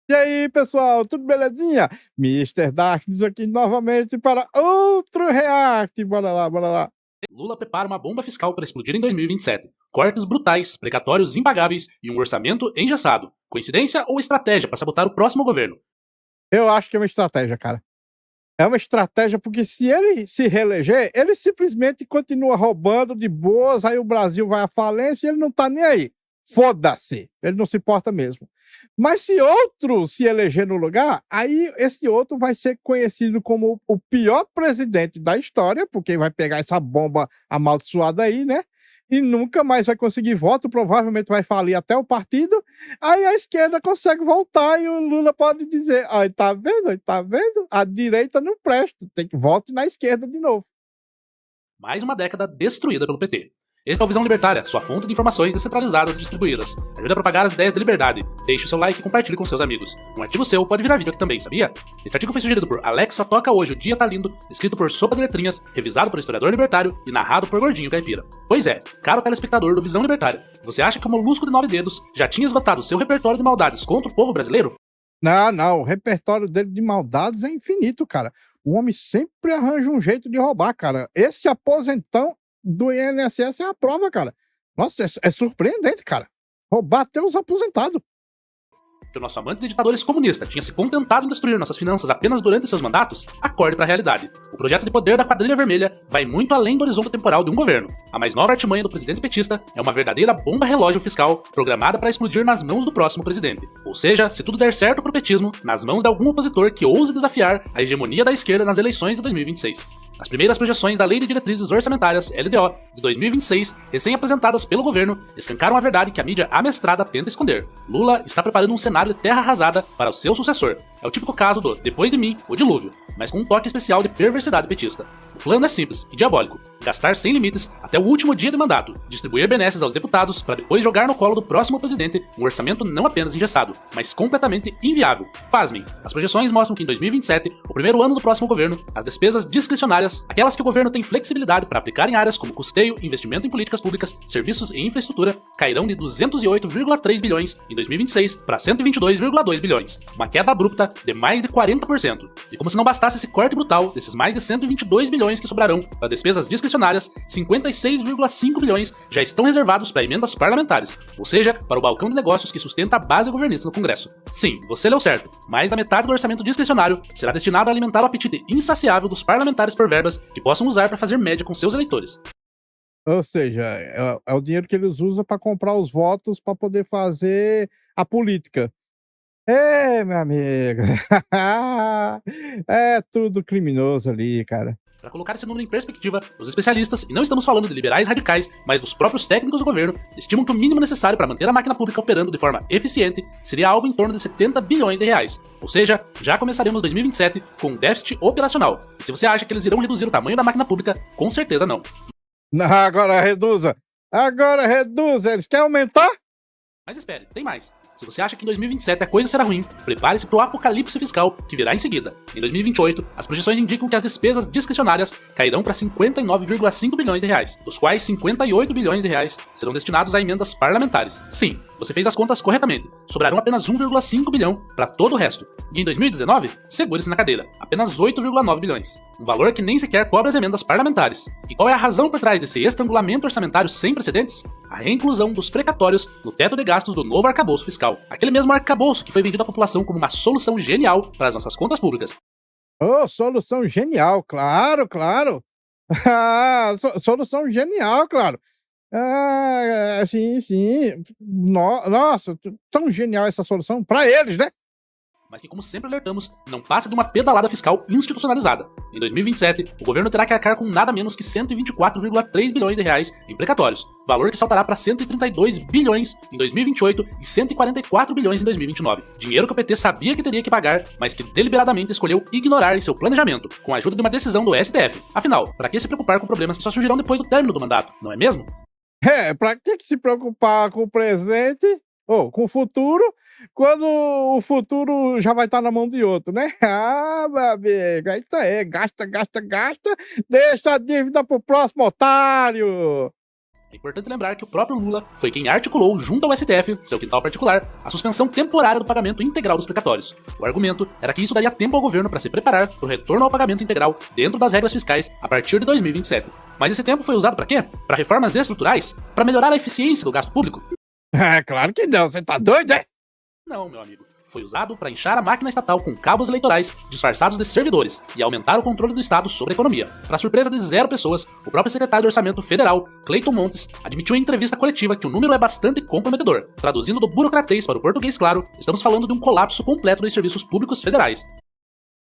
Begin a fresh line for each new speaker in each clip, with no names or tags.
E aí, pessoal, tudo belezinha? Mister Darkness aqui novamente para outro react. Bora lá, bora lá.
Lula prepara uma bomba fiscal para explodir em 2027. Cortes brutais, precatórios impagáveis e um orçamento engessado. Coincidência ou estratégia para sabotar o próximo governo?
Eu acho que é uma estratégia, cara. É uma estratégia porque se ele se reeleger, ele simplesmente continua roubando de boas, aí o Brasil vai à falência e ele não tá nem aí. Foda-se, ele não se importa mesmo. Mas se outro se eleger no lugar, aí esse outro vai ser conhecido como o pior presidente da história, porque vai pegar essa bomba amaldiçoada aí, né? E nunca mais vai conseguir voto, provavelmente vai falir até o partido. Aí a esquerda consegue voltar e o Lula pode dizer: "Ai, tá vendo? Ai, tá vendo? A direita não presta, tem que vote na esquerda de novo."
Mais uma década destruída pelo PT. Este é o Visão Libertária, sua fonte de informações descentralizadas e distribuídas. Ajuda a propagar as ideias de liberdade. Deixe o seu like e compartilhe com seus amigos. Um artigo seu pode virar vídeo aqui também, sabia? Este artigo foi sugerido por Alexa Toca Hoje, O Dia Tá Lindo, escrito por Sopa de Letrinhas, revisado por historiador libertário e narrado por Gordinho Caipira. Pois é, caro telespectador do Visão Libertária, você acha que o Molusco de 9 Dedos já tinha esgotado seu repertório de maldades contra o povo brasileiro?
Não, não, o repertório dele de maldades é infinito, cara. O homem sempre arranja um jeito de roubar, cara. Esse aposentão do INSS é a prova, cara. Nossa, é surpreendente, cara. Roubar até os aposentados.
Que o nosso amante de ditadores comunista tinha se contentado em destruir nossas finanças apenas durante seus mandatos, acorde para a realidade. O projeto de poder da quadrilha vermelha vai muito além do horizonte temporal de um governo. A mais nova artimanha do presidente petista é uma verdadeira bomba relógio fiscal programada para explodir nas mãos do próximo presidente. Ou seja, se tudo der certo pro petismo, nas mãos de algum opositor que ouse desafiar a hegemonia da esquerda nas eleições de 2026. As primeiras projeções da Lei de Diretrizes Orçamentárias, LDO, de 2026, recém-apresentadas pelo governo, escancaram a verdade que a mídia amestrada tenta esconder. Lula está preparando um cenário de terra arrasada para o seu sucessor. É o típico caso do depois de mim, o dilúvio, mas com um toque especial de perversidade petista. O plano é simples e diabólico: gastar sem limites até o último dia de mandato, distribuir benesses aos deputados para depois jogar no colo do próximo presidente um orçamento não apenas engessado, mas completamente inviável. Pasmem, as projeções mostram que em 2027, o primeiro ano do próximo governo, as despesas discricionárias, aquelas que o governo tem flexibilidade para aplicar em áreas como custeio, investimento em políticas públicas, serviços e infraestrutura, cairão de 208,3 bilhões em 2026 para 122,2 bilhões, uma queda abrupta de mais de 40%. E como se não bastasse esse corte brutal desses mais de 122 bilhões que sobrarão para despesas discricionárias, 56,5 bilhões já estão reservados para emendas parlamentares, ou seja, para o balcão de negócios que sustenta a base governista no Congresso. Sim, você leu certo, mais da metade do orçamento discricionário será destinado a alimentar o apetite insaciável dos parlamentares por verbas que possam usar para fazer média com seus eleitores.
Ou seja, é o dinheiro que eles usam para comprar os votos para poder fazer a política. É, meu amigo. É tudo criminoso ali, cara.
Para colocar esse número em perspectiva, os especialistas, e não estamos falando de liberais radicais, mas dos próprios técnicos do governo, estimam que o mínimo necessário para manter a máquina pública operando de forma eficiente seria algo em torno de 70 bilhões de reais. Ou seja, já começaremos 2027 com um déficit operacional. E se você acha que eles irão reduzir o tamanho da máquina pública, com certeza não.
Não, agora reduza. Agora reduza. Eles querem aumentar?
Mas espere, tem mais. Se você acha que em 2027 a coisa será ruim, prepare-se para o apocalipse fiscal que virá em seguida. Em 2028, as projeções indicam que as despesas discricionárias cairão para 59,5 bilhões de reais, dos quais 58 bilhões de reais serão destinados a emendas parlamentares. Sim, você fez as contas corretamente. Sobrarão apenas 1,5 bilhão para todo o resto. E em 2019, segure-se na cadeira, apenas 8,9 bilhões. Um valor que nem sequer cobre as emendas parlamentares. E qual é a razão por trás desse estrangulamento orçamentário sem precedentes? A reinclusão dos precatórios no teto de gastos do novo arcabouço fiscal. Aquele mesmo arcabouço que foi vendido à população como uma solução genial para as nossas contas públicas.
Oh, solução genial, claro, claro. Ah, solução genial, claro. Ah, sim, sim. Nossa, tão genial essa solução para eles, né?
Mas que, como sempre alertamos, não passa de uma pedalada fiscal institucionalizada. Em 2027, o governo terá que arcar com nada menos que 124,3 bilhões de reais em precatórios, valor que saltará para 132 bilhões em 2028 e 144 bilhões em 2029. Dinheiro que o PT sabia que teria que pagar, mas que deliberadamente escolheu ignorar em seu planejamento, com a ajuda de uma decisão do STF. Afinal, para que se preocupar com problemas que só surgirão depois do término do mandato, não é mesmo?
Pra que se preocupar com o presente ou com o futuro, quando o futuro já vai estar na mão de outro, né? Ah, meu amigo, é isso aí, gasta, gasta, gasta, deixa a dívida pro próximo otário.
É importante lembrar que o próprio Lula foi quem articulou, junto ao STF, seu quintal particular, a suspensão temporária do pagamento integral dos precatórios. O argumento era que isso daria tempo ao governo para se preparar para o retorno ao pagamento integral dentro das regras fiscais a partir de 2027. Mas esse tempo foi usado para quê? Para reformas estruturais? Para melhorar a eficiência do gasto público?
É, claro que não, você tá doido, é?
Não, meu amigo. Foi usado para inchar a máquina estatal com cabos eleitorais disfarçados de servidores e aumentar o controle do Estado sobre a economia. Para surpresa de 0 pessoas, o próprio secretário do Orçamento Federal, Cleiton Montes, admitiu em entrevista coletiva que o número é bastante comprometedor. Traduzindo do burocratês para o português claro, estamos falando de um colapso completo dos serviços públicos federais.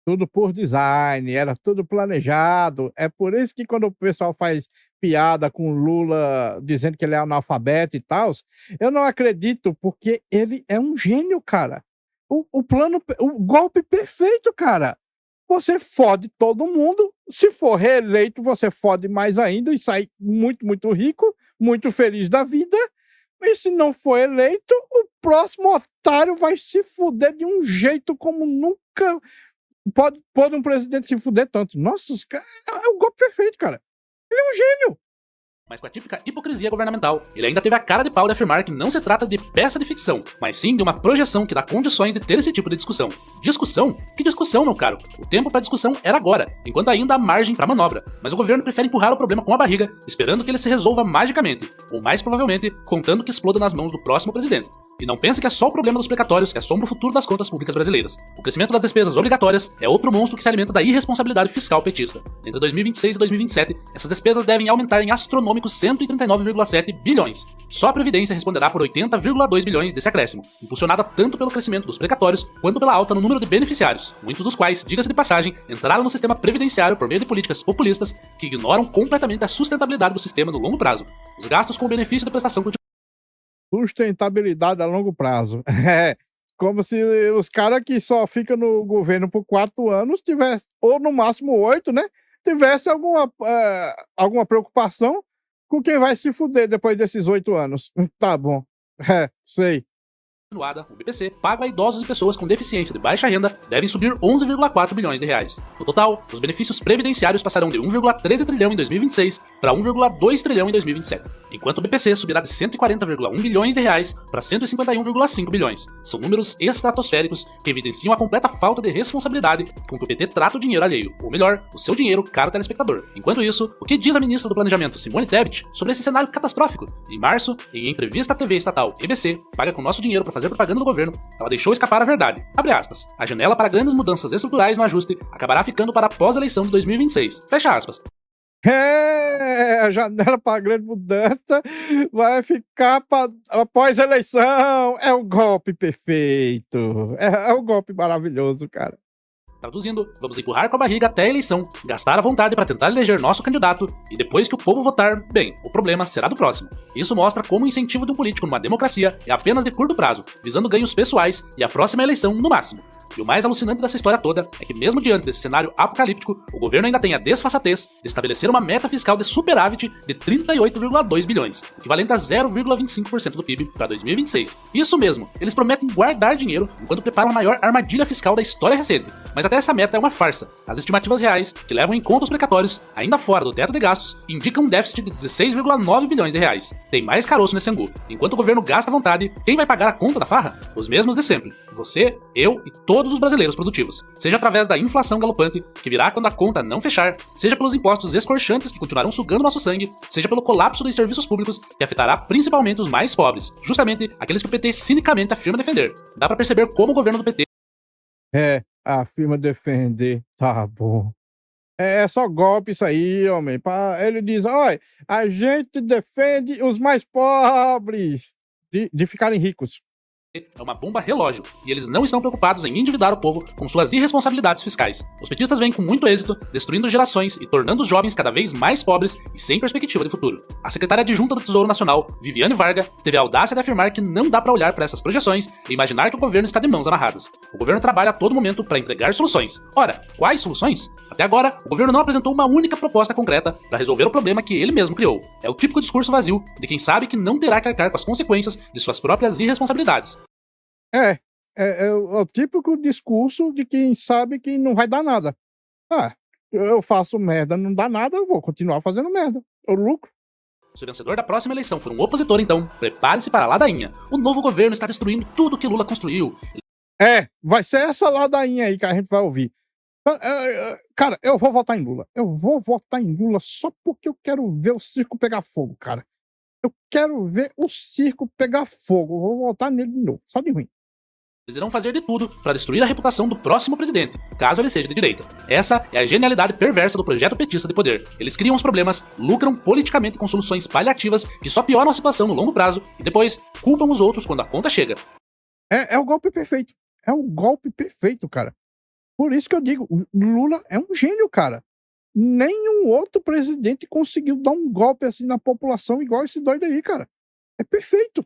Tudo por design, era tudo planejado. É por isso que quando o pessoal faz piada com o Lula dizendo que ele é analfabeto e tal, eu não acredito, porque ele é um gênio, cara. O golpe perfeito, cara. Você fode todo mundo, se for reeleito, você fode mais ainda e sai muito, muito rico, muito feliz da vida. E se não for eleito, o próximo otário vai se fuder de um jeito como nunca pode um presidente se fuder tanto. Nossa, é o golpe perfeito, cara. Ele é um gênio.
Mas com a típica hipocrisia governamental, ele ainda teve a cara de pau de afirmar que não se trata de peça de ficção, mas sim de uma projeção que dá condições de ter esse tipo de discussão. Discussão? Que discussão, meu caro? O tempo para discussão era agora, enquanto ainda há margem para manobra. Mas o governo prefere empurrar o problema com a barriga, esperando que ele se resolva magicamente, ou mais provavelmente, contando que exploda nas mãos do próximo presidente. E não pense que é só o problema dos precatórios que assombra o futuro das contas públicas brasileiras. O crescimento das despesas obrigatórias é outro monstro que se alimenta da irresponsabilidade fiscal petista. Entre 2026 e 2027, essas despesas devem aumentar em astronômicos 139,7 bilhões. Só a Previdência responderá por 80,2 bilhões desse acréscimo, impulsionada tanto pelo crescimento dos precatórios quanto pela alta no número de beneficiários, muitos dos quais, diga-se de passagem, entraram no sistema previdenciário por meio de políticas populistas que ignoram completamente a sustentabilidade do sistema no longo prazo. Os gastos com o benefício da prestação
Sustentabilidade a longo prazo. É como se os caras que só ficam no governo por 4 anos tivessem, ou no máximo 8, né? Tivesse alguma preocupação com quem vai se fuder depois desses 8 anos. Tá bom. Sei.
continuada, o BPC, pago a idosos e pessoas com deficiência de baixa renda, devem subir 11,4 bilhões de reais. No total, os benefícios previdenciários passarão de 1,13 trilhão em 2026 para 1,2 trilhão em 2027, enquanto o BPC subirá de 140,1 bilhões de reais para 151,5 bilhões. São números estratosféricos que evidenciam a completa falta de responsabilidade com que o PT trata o dinheiro alheio, ou melhor, o seu dinheiro, caro telespectador. Enquanto isso, o que diz a ministra do Planejamento, Simone Tebet, sobre esse cenário catastrófico? Em março, em entrevista à TV estatal EBC, paga com nosso dinheiro para fazer propaganda do governo, ela deixou escapar a verdade. Abre aspas. A janela para grandes mudanças estruturais no ajuste acabará ficando para após a eleição de 2026. Fecha aspas.
A janela para grande mudança vai ficar após a eleição. É o golpe perfeito. É o golpe maravilhoso, cara.
Traduzindo, vamos empurrar com a barriga até a eleição, gastar a vontade para tentar eleger nosso candidato, e depois que o povo votar, bem, o problema será do próximo. Isso mostra como o incentivo de um político numa democracia é apenas de curto prazo, visando ganhos pessoais e a próxima eleição no máximo. E o mais alucinante dessa história toda é que mesmo diante desse cenário apocalíptico, o governo ainda tem a desfaçatez de estabelecer uma meta fiscal de superávit de 38,2 bilhões, equivalente a 0,25% do PIB para 2026. Isso mesmo, eles prometem guardar dinheiro enquanto preparam a maior armadilha fiscal da história recente. Mas até essa meta é uma farsa. As estimativas reais, que levam em conta os precatórios, ainda fora do teto de gastos, indicam um déficit de 16,9 bilhões de reais. Tem mais caroço nesse angu. Enquanto o governo gasta à vontade, quem vai pagar a conta da farra? Os mesmos de sempre. Você, eu e todos os brasileiros produtivos. Seja através da inflação galopante, que virá quando a conta não fechar, seja pelos impostos escorchantes que continuarão sugando nosso sangue, seja pelo colapso dos serviços públicos, que afetará principalmente os mais pobres, justamente aqueles que o PT cinicamente afirma defender. Dá pra perceber como o governo do PT
afirma defender. Tá bom. É só golpe isso aí, homem. Ele diz, olha, a gente defende os mais pobres de ficarem ricos.
é uma bomba relógio, e eles não estão preocupados em endividar o povo com suas irresponsabilidades fiscais. Os petistas vêm com muito êxito, destruindo gerações e tornando os jovens cada vez mais pobres e sem perspectiva de futuro. A secretária adjunta do Tesouro Nacional, Viviane Varga, teve a audácia de afirmar que não dá para olhar para essas projeções e imaginar que o governo está de mãos amarradas. O governo trabalha a todo momento para entregar soluções. Ora, quais soluções? Até agora, o governo não apresentou uma única proposta concreta para resolver o problema que ele mesmo criou. É o típico discurso vazio de quem sabe que não terá que arcar com as consequências de suas próprias irresponsabilidades.
É o típico discurso de quem sabe que não vai dar nada. Eu faço merda, não dá nada, eu vou continuar fazendo merda. Eu lucro.
Se o vencedor da próxima eleição for um opositor, então, prepare-se para a ladainha. O novo governo está destruindo tudo que Lula construiu.
Vai ser essa ladainha aí que a gente vai ouvir. Cara, eu vou votar em Lula. Eu vou votar em Lula só porque eu quero ver o circo pegar fogo, cara. Eu quero ver o circo pegar fogo. Eu vou votar nele de novo, só de ruim.
Eles irão fazer de tudo para destruir a reputação do próximo presidente, caso ele seja de direita. Essa é a genialidade perversa do projeto petista de poder. Eles criam os problemas, lucram politicamente com soluções paliativas que só pioram a situação no longo prazo e depois culpam os outros quando a conta chega.
É o golpe perfeito. É o golpe perfeito, cara. Por isso que eu digo, o Lula é um gênio, cara. Nenhum outro presidente conseguiu dar um golpe assim na população igual esse doido aí, cara. É perfeito.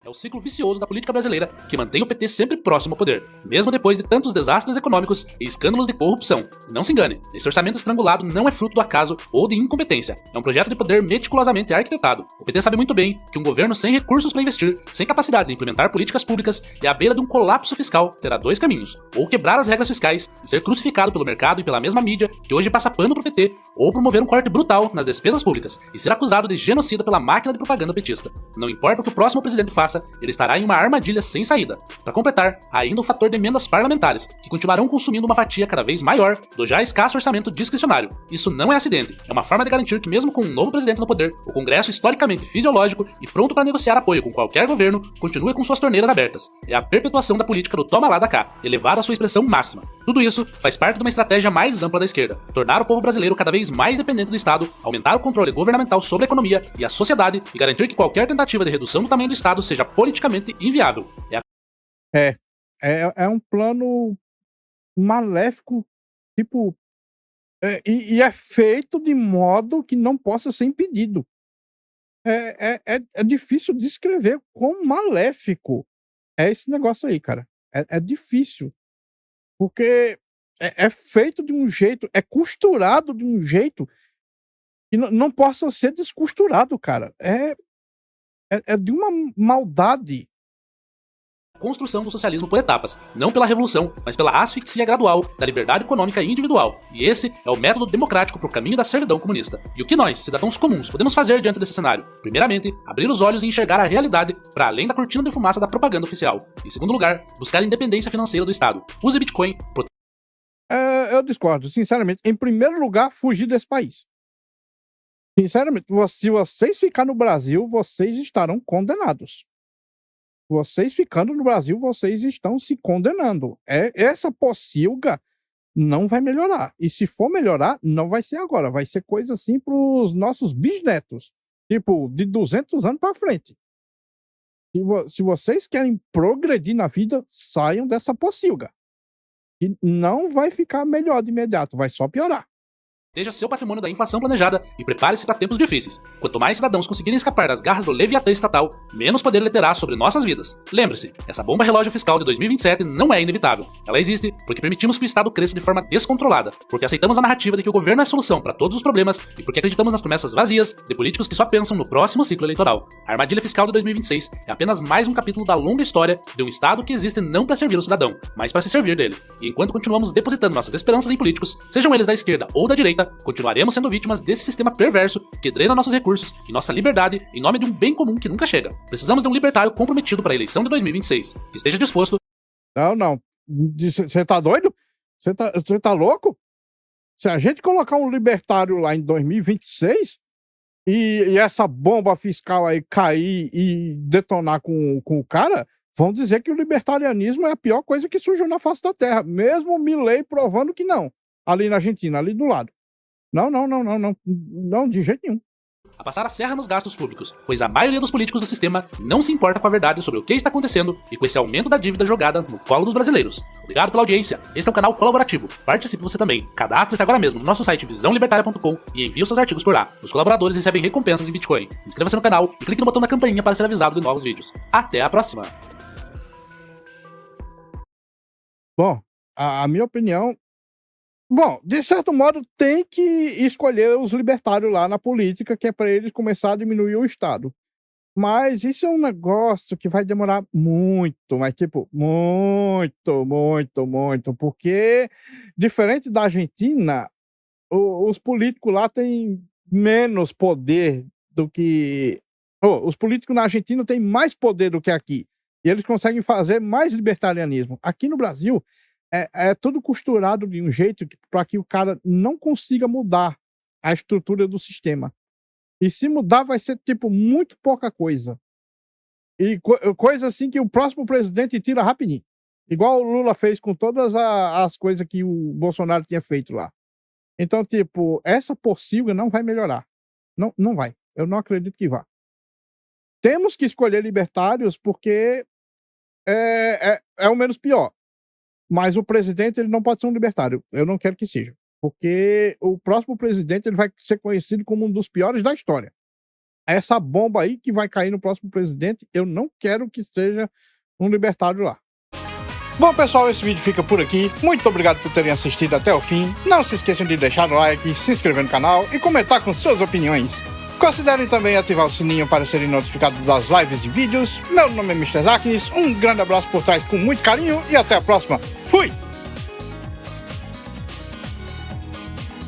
É o ciclo vicioso da política brasileira que mantém o PT sempre próximo ao poder, mesmo depois de tantos desastres econômicos e escândalos de corrupção. E não se engane, esse orçamento estrangulado não é fruto do acaso ou de incompetência, é um projeto de poder meticulosamente arquitetado. O PT sabe muito bem que um governo sem recursos para investir, sem capacidade de implementar políticas públicas e à beira de um colapso fiscal terá dois caminhos: ou quebrar as regras fiscais e ser crucificado pelo mercado e pela mesma mídia que hoje passa pano pro PT, ou promover um corte brutal nas despesas públicas e ser acusado de genocida pela máquina de propaganda petista. Não importa o que o próximo presidente faça, ele estará em uma armadilha sem saída. Para completar, há ainda o fator de emendas parlamentares, que continuarão consumindo uma fatia cada vez maior do já escasso orçamento discricionário. Isso não é acidente, é uma forma de garantir que mesmo com um novo presidente no poder, o Congresso historicamente fisiológico e pronto para negociar apoio com qualquer governo, continue com suas torneiras abertas. É a perpetuação da política do toma lá da cá, elevada à sua expressão máxima. Tudo isso faz parte de uma estratégia mais ampla da esquerda: tornar o povo brasileiro cada vez mais dependente do Estado, aumentar o controle governamental sobre a economia e a sociedade e garantir que qualquer tentativa de redução do tamanho do Estado seja politicamente inviável.
É um plano maléfico, tipo, e é feito de modo que não possa ser impedido. É difícil descrever quão maléfico é esse negócio aí, cara. É difícil, porque é feito de um jeito, é costurado de um jeito que não possa ser descosturado, cara. É de uma maldade.
Construção do socialismo por etapas, não pela revolução, mas pela asfixia gradual da liberdade econômica individual. E esse é o método democrático para o caminho da servidão comunista. E o que nós, cidadãos comuns, podemos fazer diante desse cenário? Primeiramente, abrir os olhos e enxergar a realidade para além da cortina de fumaça da propaganda oficial. Em segundo lugar, buscar a independência financeira do Estado. Use Bitcoin.
Eu discordo, sinceramente. Em primeiro lugar, fugir desse país. Sinceramente, se vocês ficarem no Brasil, vocês estarão condenados. Vocês ficando no Brasil, vocês estão se condenando. Essa pocilga não vai melhorar. E se for melhorar, não vai ser agora. Vai ser coisa assim para os nossos bisnetos. Tipo, de 200 anos para frente. Se vocês querem progredir na vida, saiam dessa pocilga. E não vai ficar melhor de imediato, vai só piorar.
Proteja seu patrimônio da inflação planejada e prepare-se para tempos difíceis. Quanto mais cidadãos conseguirem escapar das garras do Leviatã estatal, menos poder ele terá sobre nossas vidas. Lembre-se, essa bomba relógio fiscal de 2027 não é inevitável. Ela existe porque permitimos que o Estado cresça de forma descontrolada, porque aceitamos a narrativa de que o governo é a solução para todos os problemas e porque acreditamos nas promessas vazias de políticos que só pensam no próximo ciclo eleitoral. A armadilha fiscal de 2026 é apenas mais um capítulo da longa história de um Estado que existe não para servir o cidadão, mas para se servir dele. E enquanto continuamos depositando nossas esperanças em políticos, sejam eles da esquerda ou da direita, continuaremos sendo vítimas desse sistema perverso que drena nossos recursos e nossa liberdade em nome de um bem comum que nunca chega. Precisamos de um libertário comprometido para a eleição de 2026, que esteja disposto...
Não. Você tá doido? Você tá louco? Se a gente colocar um libertário lá em 2026 e essa bomba fiscal aí cair e detonar com o cara, vão dizer que o libertarianismo é a pior coisa que surgiu na face da Terra. Mesmo Milei provando que não. Ali na Argentina, ali do lado. Não, de jeito nenhum.
A passar a serra nos gastos públicos, pois a maioria dos políticos do sistema não se importa com a verdade sobre o que está acontecendo e com esse aumento da dívida jogada no colo dos brasileiros. Obrigado pela audiência. Este é um canal colaborativo. Participe você também. Cadastre-se agora mesmo no nosso site visãolibertaria.com e envie os seus artigos por lá. Os colaboradores recebem recompensas em Bitcoin. Inscreva-se no canal e clique no botão da campainha para ser avisado de novos vídeos. Até a próxima!
Bom, a minha opinião... Bom, de certo modo, tem que escolher os libertários lá na política, que é para eles começar a diminuir o Estado. Mas isso é um negócio que vai demorar muito, mas tipo, muito, porque diferente da Argentina, os políticos lá têm menos poder do que... os políticos na Argentina têm mais poder do que aqui. E eles conseguem fazer mais libertarianismo. Aqui no Brasil, é tudo costurado de um jeito para que o cara não consiga mudar a estrutura do sistema. E se mudar, vai ser, tipo, muito pouca coisa. E coisa assim que o próximo presidente tira rapidinho. Igual o Lula fez com todas as coisas que o Bolsonaro tinha feito lá. Então, tipo, essa pocilga não vai melhorar. Não, não vai. Eu não acredito que vá. Temos que escolher libertários porque é o menos pior. Mas o presidente, ele não pode ser um libertário. Eu não quero que seja. Porque o próximo presidente, ele vai ser conhecido como um dos piores da história. Essa bomba aí que vai cair no próximo presidente, eu não quero que seja um libertário lá. Bom, pessoal, esse vídeo fica por aqui. Muito obrigado por terem assistido até o fim. Não se esqueçam de deixar o like, se inscrever no canal e comentar com suas opiniões. Considerem também ativar o sininho para serem notificados das lives e vídeos. Meu nome é Mr. Zaknis, um grande abraço por trás com muito carinho e até a próxima. Fui!